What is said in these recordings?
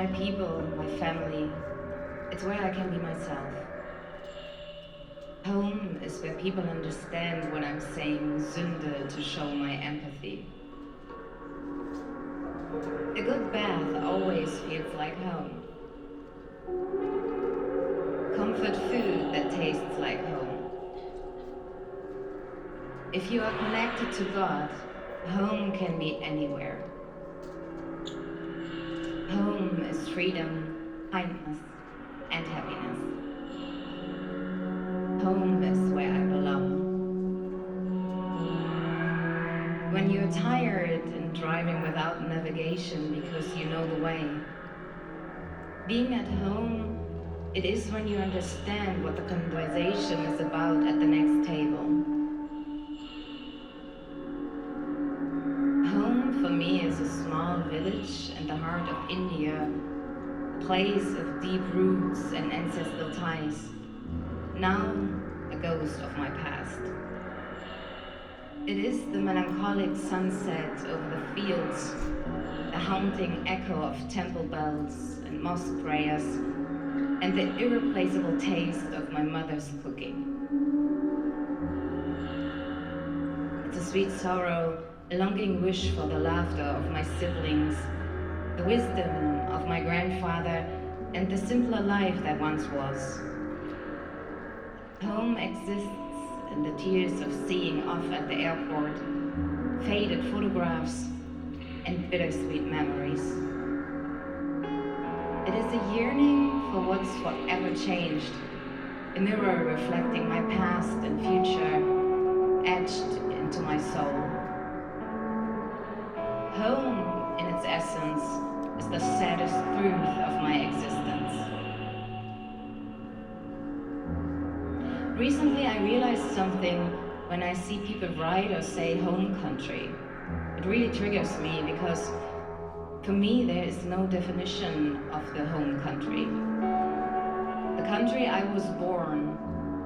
my people, my family. It's where I can be myself. Home is where people understand when I'm saying Sünde to show my empathy. A good bath always feels like home. Comfort food that tastes like home. If you are connected to God, home can be anywhere. Home is freedom, kindness, and happiness. Home is where I belong. When you're tired and driving without navigation because you know the way, being at home, it is when you understand what the conversation is about at the next table. Home for me is a small village in the heart of India, a place of deep roots and ancestral ties, now a ghost of my past. It is the melancholic sunset over the fields, the haunting echo of temple bells and mosque prayers, and the irreplaceable taste of my mother's cooking. It's a sweet sorrow, a longing wish for the laughter of my siblings, the wisdom of my grandfather, and the simpler life that once was. Home exists in the tears of seeing off at the airport, faded photographs, and bittersweet memories. It is a yearning for what's forever changed, a mirror reflecting my past and future, etched into my soul. Home, in its essence, is the saddest truth of my existence. Recently, I realized something when I see people write or say home country. It really triggers me because for me, there is no definition of the home country. The country I was born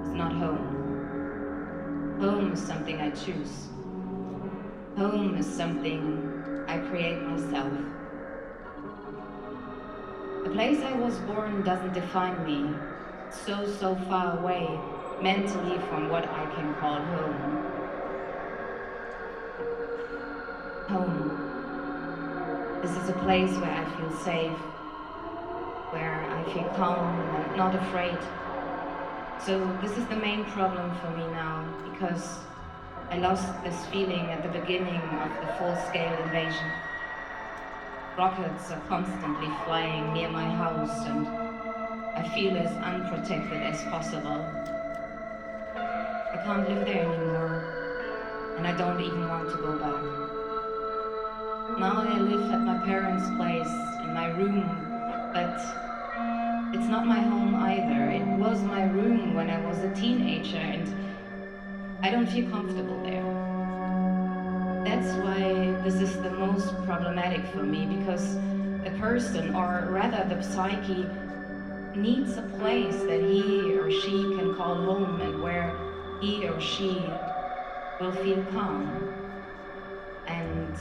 is not home. Home is something I choose. Home is something I create myself. The place I was born doesn't define me. It's so far away mentally from what I can call home. Home. This is a place where I feel safe, where I feel calm and not afraid. So this is the main problem for me now, because I lost this feeling at the beginning of the full-scale invasion. Rockets are constantly flying near my house and I feel as unprotected as possible. I can't live there anymore, and I don't even want to go back. Now I live at my parents' place, in my room, but it's not my home either. It was my room when I was a teenager, and I don't feel comfortable there. That's why this is the most problematic for me, because a person, or rather the psyche, needs a place that he or she can call home and where he or she will feel calm. And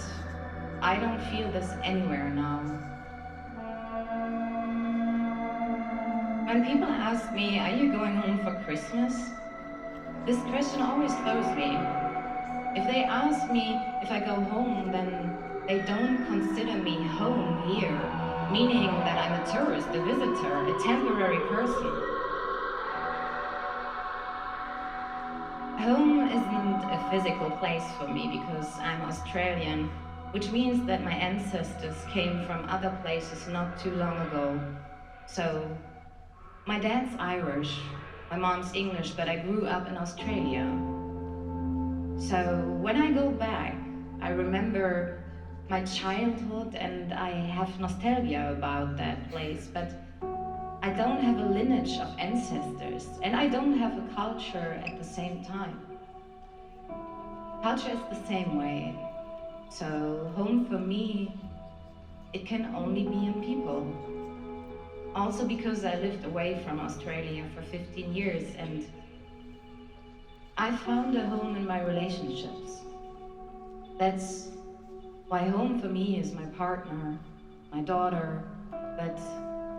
I don't feel this anywhere now. When people ask me, are you going home for Christmas? This question always throws me. If they ask me if I go home, then they don't consider me home here, meaning that I'm a tourist, a visitor, a temporary person. Home isn't a physical place for me because I'm Australian, which means that my ancestors came from other places not too long ago. So, my dad's Irish, my mom's English, but I grew up in Australia. So, when I go back, I remember my childhood and I have nostalgia about that place, but I don't have a lineage of ancestors and I don't have a culture at the same time. Culture is the same way. So home for me, it can only be in people. Also because I lived away from Australia for 15 years and I found a home in my relationships. That's why home for me is my partner, my daughter, but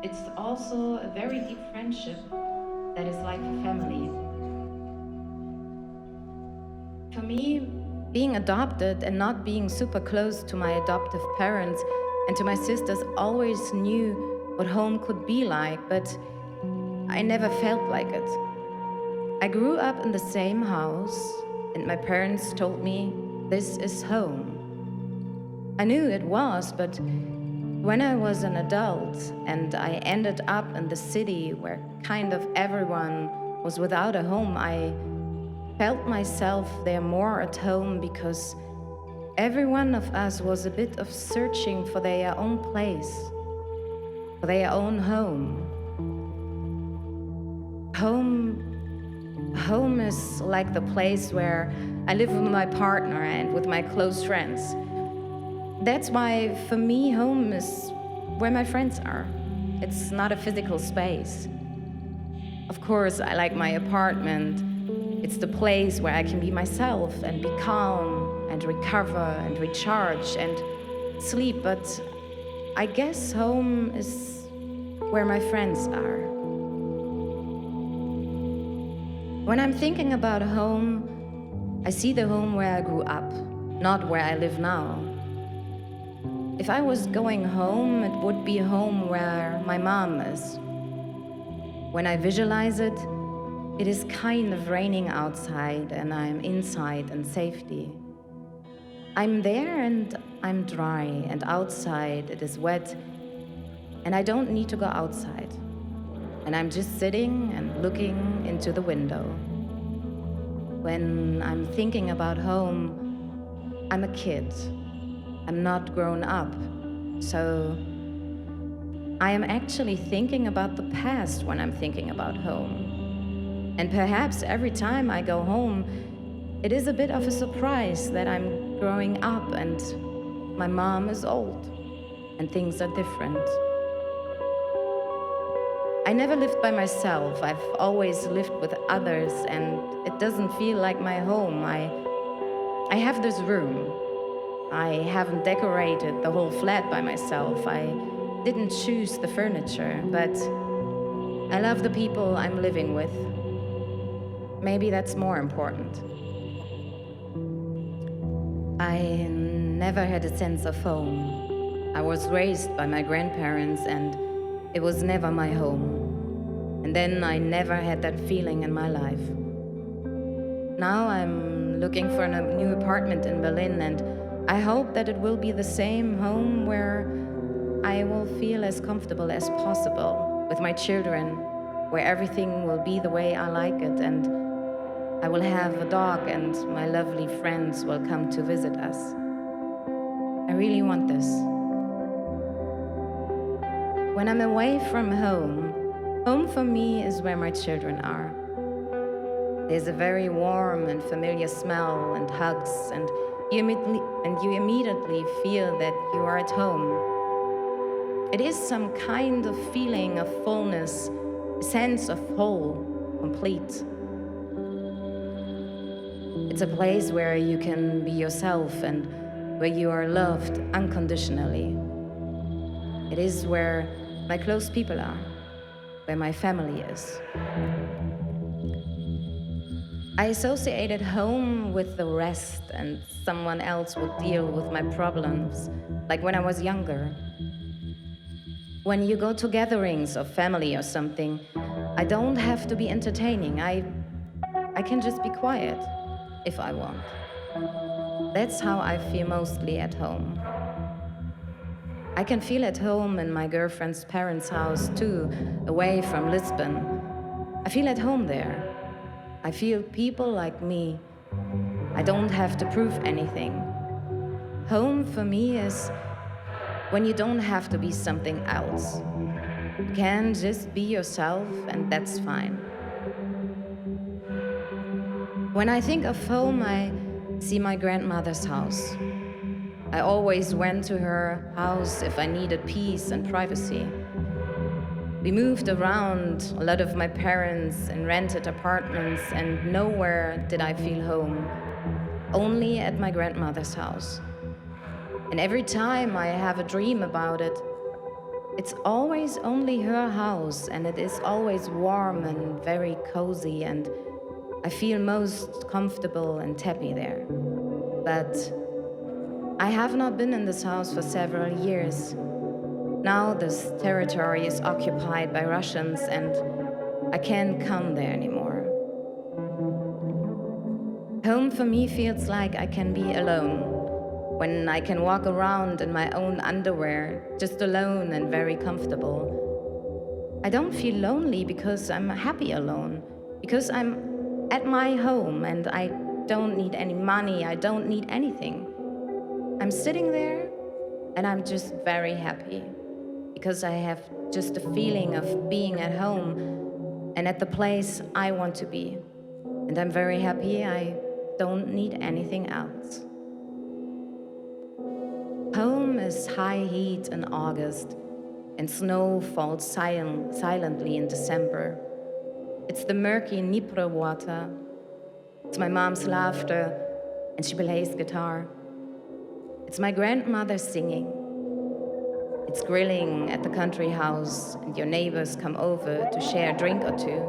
it's also a very deep friendship that is like a family. For me, being adopted and not being super close to my adoptive parents and to my sisters always knew what home could be like, but I never felt like it. I grew up in the same house, and my parents told me, this is home. I knew it was, but when I was an adult and I ended up in the city where kind of everyone was without a home, I felt myself there more at home because every one of us was a bit of searching for their own place, for their own home. Home is like the place where I live with my partner and with my close friends. That's why, for me, home is where my friends are. It's not a physical space. Of course, I like my apartment. It's the place where I can be myself and be calm and recover and recharge and sleep. But I guess home is where my friends are. When I'm thinking about home, I see the home where I grew up, not where I live now. If I was going home, it would be a home where my mom is. When I visualize it, it is kind of raining outside and I'm inside in safety. I'm there and I'm dry, and outside it is wet and I don't need to go outside. And I'm just sitting and looking into the window. When I'm thinking about home, I'm a kid. I'm not grown up. So I am actually thinking about the past when I'm thinking about home. And perhaps every time I go home, it is a bit of a surprise that I'm growing up and my mom is old and things are different. I never lived by myself. I've always lived with others, and it doesn't feel like my home. I have this room. I haven't decorated the whole flat by myself. I didn't choose the furniture, but I love the people I'm living with. Maybe that's more important. I never had a sense of home. I was raised by my grandparents, and it was never my home. And then I never had that feeling in my life. Now I'm looking for a new apartment in Berlin, and I hope that it will be the same home where I will feel as comfortable as possible with my children, where everything will be the way I like it, and I will have a dog and my lovely friends will come to visit us. I really want this. When I'm away from home, home for me is where my children are. There's a very warm and familiar smell and hugs, and you immediately feel that you are at home. It is some kind of feeling of fullness, a sense of whole, complete. It's a place where you can be yourself and where you are loved unconditionally. It is where my close people are, where my family is. I associated home with the rest, and someone else would deal with my problems, like when I was younger. When you go to gatherings of family or something, I don't have to be entertaining. I can just be quiet if I want. That's how I feel mostly at home. I can feel at home in my girlfriend's parents' house too, away from Lisbon. I feel at home there. I feel people like me. I don't have to prove anything. Home for me is when you don't have to be something else. You can just be yourself, and that's fine. When I think of home, I see my grandmother's house. I always went to her house if I needed peace and privacy. We moved around a lot of my parents and rented apartments, and nowhere did I feel home, only at my grandmother's house. And every time I have a dream about it, It's always only her house, and it is always warm and very cozy, and I feel most comfortable and happy there. But I have not been in this house for several years. Now this territory is occupied by Russians, and I can't come there anymore. Home for me feels like I can be alone, when I can walk around in my own underwear, just alone and very comfortable. I don't feel lonely because I'm happy alone, because I'm at my home and I don't need any money, I don't need anything. I'm sitting there and I'm just very happy, because I have just a feeling of being at home and at the place I want to be. And I'm very happy I don't need anything else. Home is high heat in August, and snow falls silently in December. It's the murky Dnipro water. It's my mom's laughter, and she plays guitar. It's my grandmother singing. It's grilling at the country house, and your neighbors come over to share a drink or two.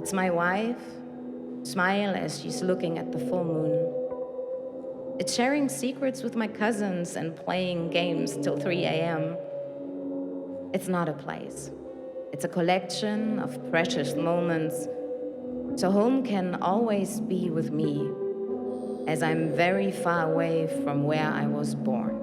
It's my wife, smile as she's looking at the full moon. It's sharing secrets with my cousins and playing games till 3 a.m. It's not a place. It's a collection of precious moments, so home can always be with me, as I'm very far away from where I was born.